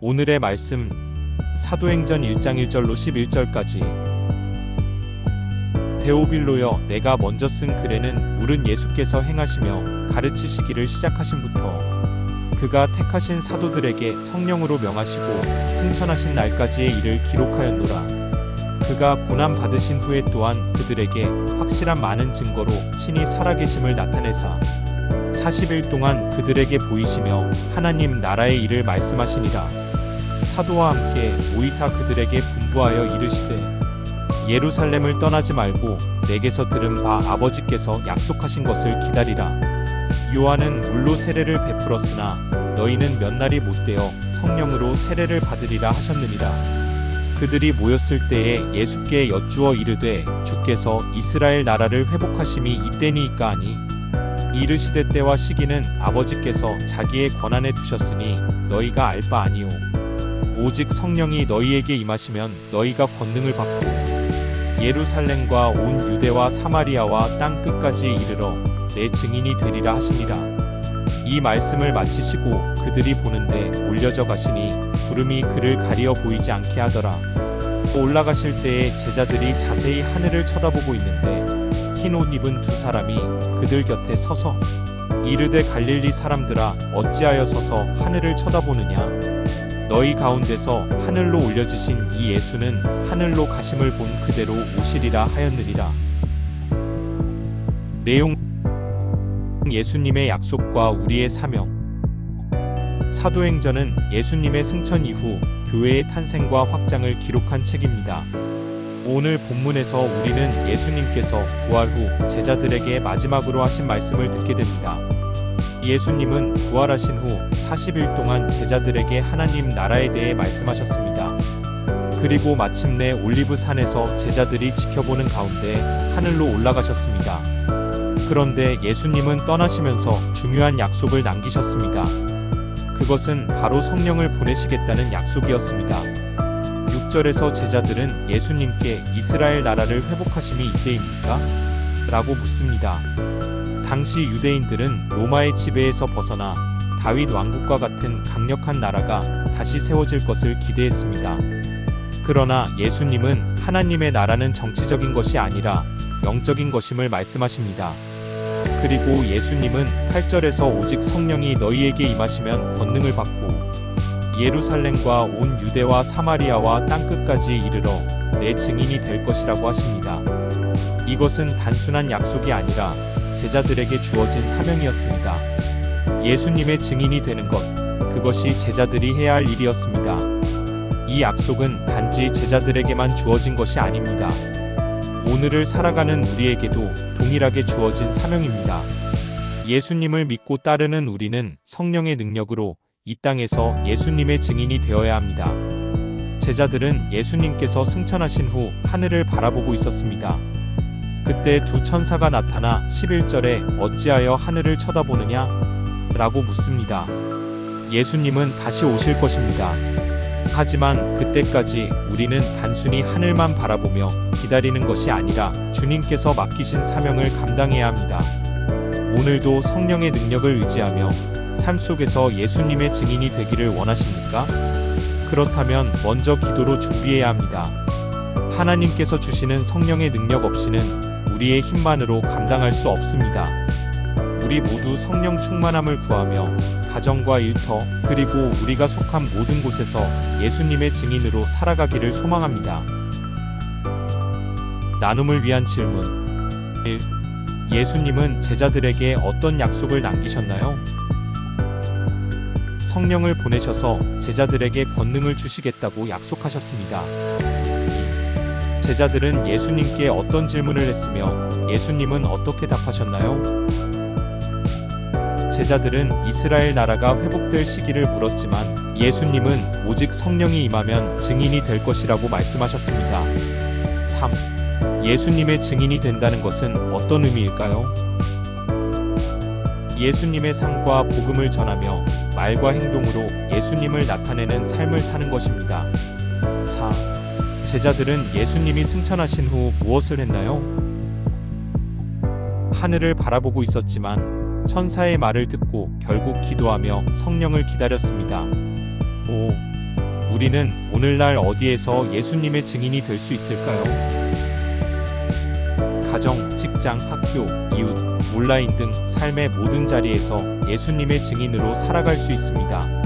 오늘의 말씀 사도행전 1장 1절로 11절까지. 데오빌로여, 내가 먼저 쓴 글에는 물은 예수께서 행하시며 가르치시기를 시작하신부터 그가 택하신 사도들에게 성령으로 명하시고 승천하신 날까지의 일을 기록하였노라. 그가 고난 받으신 후에 또한 그들에게 확실한 많은 증거로 친히 살아계심을 나타내사 40일 동안 그들에게 보이시며 하나님 나라의 일을 말씀하시니라. 사도와 함께 모이사 그들에게 분부하여 이르시되 예루살렘을 떠나지 말고 내게서 들은 바 아버지께서 약속하신 것을 기다리라. 요한은 물로 세례를 베풀었으나 너희는 몇 날이 못되어 성령으로 세례를 받으리라 하셨느니라. 그들이 모였을 때에 예수께 여쭈어 이르되 주께서 이스라엘 나라를 회복하심이 이때니이까 하니 이르시되 때와 시기는 아버지께서 자기의 권한에 두셨으니 너희가 알 바 아니오. 오직 성령이 너희에게 임하시면 너희가 권능을 받고 예루살렘과 온 유대와 사마리아와 땅 끝까지 이르러 내 증인이 되리라 하시니라. 이 말씀을 마치시고 그들이 보는데 올려져 가시니 구름이 그를 가리어 보이지 않게 하더라. 올라가실 때에 제자들이 자세히 하늘을 쳐다보고 있는데 흰 옷 입은 두 사람이 그들 곁에 서서 이르되 갈릴리 사람들아, 어찌하여 서서 하늘을 쳐다보느냐? 너희 가운데서 하늘로 올려지신 이 예수는 하늘로 가심을 본 그대로 오시리라 하였느니라. 내용: 예수님의 약속과 우리의 사명. 사도행전은 예수님의 승천 이후 교회의 탄생과 확장을 기록한 책입니다. 오늘 본문에서 우리는 예수님께서 부활 후 제자들에게 마지막으로 하신 말씀을 듣게 됩니다. 예수님은 부활하신 후 40일 동안 제자들에게 하나님 나라에 대해 말씀하셨습니다. 그리고 마침내 올리브산에서 제자들이 지켜보는 가운데 하늘로 올라가셨습니다. 그런데 예수님은 떠나시면서 중요한 약속을 남기셨습니다. 그것은 바로 성령을 보내시겠다는 약속이었습니다. 6절에서 제자들은 예수님께 이스라엘 나라를 회복하심이 이때입니까? 라고 묻습니다. 당시 유대인들은 로마의 지배에서 벗어나 다윗 왕국과 같은 강력한 나라가 다시 세워질 것을 기대했습니다. 그러나 예수님은 하나님의 나라는 정치적인 것이 아니라 영적인 것임을 말씀하십니다. 그리고 예수님은 8절에서 오직 성령이 너희에게 임하시면 권능을 받고 예루살렘과 온 유대와 사마리아와 땅 끝까지 이르러 내 증인이 될 것이라고 하십니다. 이것은 단순한 약속이 아니라 제자들에게 주어진 사명이었습니다. 예수님의 증인이 되는 것, 그것이 제자들이 해야 할 일이었습니다. 이 약속은 단지 제자들에게만 주어진 것이 아닙니다. 오늘을 살아가는 우리에게도 동일하게 주어진 사명입니다. 예수님을 믿고 따르는 우리는 성령의 능력으로 이 땅에서 예수님의 증인이 되어야 합니다. 제자들은 예수님께서 승천하신 후 하늘을 바라보고 있었습니다. 그때 두 천사가 나타나 11절에 어찌하여 하늘을 쳐다보느냐? 라고 묻습니다. 예수님은 다시 오실 것입니다. 하지만 그때까지 우리는 단순히 하늘만 바라보며 기다리는 것이 아니라 주님께서 맡기신 사명을 감당해야 합니다. 오늘도 성령의 능력을 의지하며 삶 속에서 예수님의 증인이 되기를 원하십니까? 그렇다면 먼저 기도로 준비해야 합니다. 하나님께서 주시는 성령의 능력 없이는 우리의 힘만으로 감당할 수 없습니다. 우리 모두 성령 충만함을 구하며 가정과 일터 그리고 우리가 속한 모든 곳에서 예수님의 증인으로 살아가기를 소망합니다. 나눔을 위한 질문. 1. 예수님은 제자들에게 어떤 약속을 남기셨나요? 성령을 보내셔서 제자들에게 권능을 주시겠다고 약속하셨습니다. 2. 제자들은 예수님께 어떤 질문을 했으며 예수님은 어떻게 답하셨나요? 제자들은 이스라엘 나라가 회복될 시기를 물었지만 예수님은 오직 성령이 임하면 증인이 될 것이라고 말씀하셨습니다. 3. 예수님의 증인이 된다는 것은 어떤 의미일까요? 예수님의 삶과 복음을 전하며 말과 행동으로 예수님을 나타내는 삶을 사는 것입니다. 4. 제자들은 예수님이 승천하신 후 무엇을 했나요? 하늘을 바라보고 있었지만 천사의 말을 듣고 결국 기도하며 성령을 기다렸습니다. 5. 우리는 오늘날 어디에서 예수님의 증인이 될 수 있을까요? 가정, 직장, 학교, 이웃, 온라인 등 삶의 모든 자리에서 예수님의 증인으로 살아갈 수 있습니다.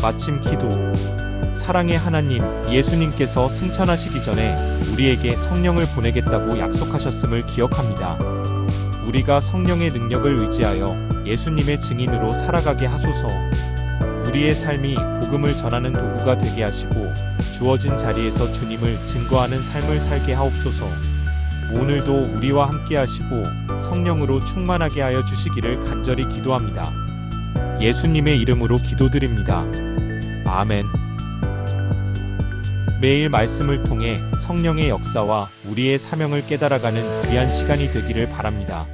마침 기도. 사랑의 하나님, 예수님께서 승천하시기 전에 우리에게 성령을 보내겠다고 약속하셨음을 기억합니다. 우리가 성령의 능력을 의지하여 예수님의 증인으로 살아가게 하소서. 우리의 삶이 복음을 전하는 도구가 되게 하시고 주어진 자리에서 주님을 증거하는 삶을 살게 하옵소서. 오늘도 우리와 함께 하시고 성령으로 충만하게 하여 주시기를 간절히 기도합니다. 예수님의 이름으로 기도드립니다. 아멘. 매일 말씀을 통해 성령의 역사와 우리의 사명을 깨달아가는 귀한 시간이 되기를 바랍니다.